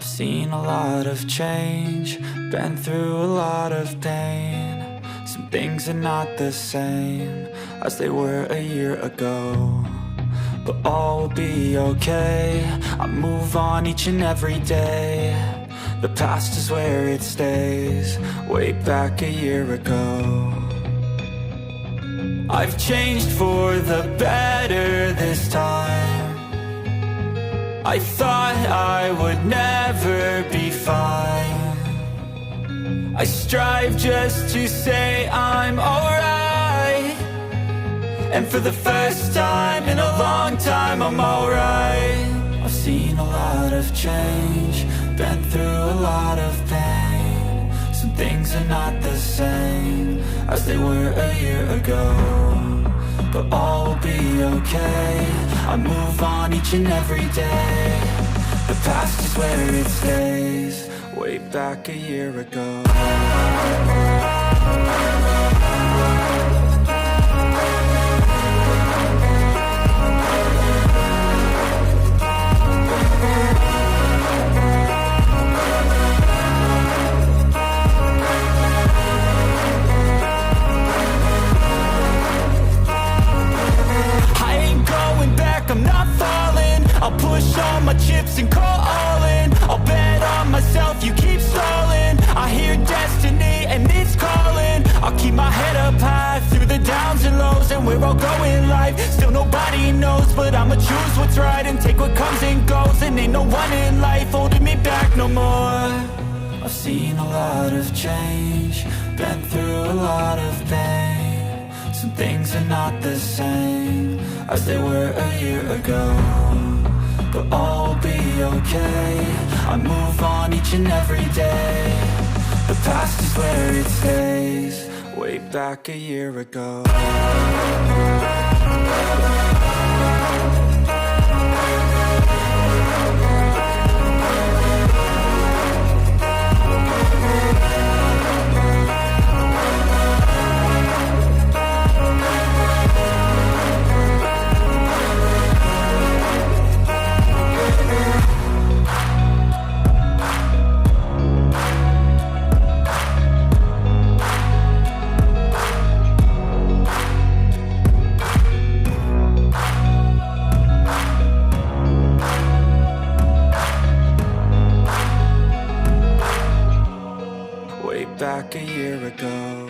I've seen a lot of change, been through a lot of pain. Some things are not the same as they were a year ago, but all will be okay. I move on each and every day. The past is where it stays, way back a year ago. I've changed for the better this time. I thought I would never be fine. I strive just to say I'm alright, and for the first time in a long time I'm alright. I've seen a lot of change, been through a lot of pain. Some things are not the same as they were a year ago, but all will be okay. I move on each and every day. The past is where it stays, way back a year ago. I'm not falling, I'll push all my chips and call all in. I'll bet on myself, you keep stalling. I hear destiny and it's calling. I'll keep my head up high through the downs and lows, and we're all going life. Still nobody knows, but I'ma choose what's right and take what comes and goes. And ain't no one in life holding me back no more. I've seen a lot of change, been through a lot of pain. Some things are not the same as they were a year ago, but all will be okay. I move on each and every day. The past is where it stays, way back a year ago. Back a year ago.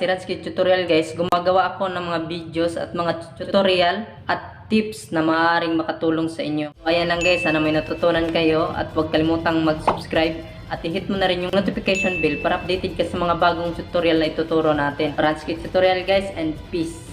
si Ransky Tutorial guys, gumagawa ako ng mga videos at mga tutorial at tips na maaaring makatulong sa inyo. So, ayan lang guys, sana may natutunan kayo at huwag kalimutang mag-subscribe at i-hit mo na rin yung notification bell para updated ka sa mga bagong tutorial na ituturo natin. Ransky Tutorial guys, and peace!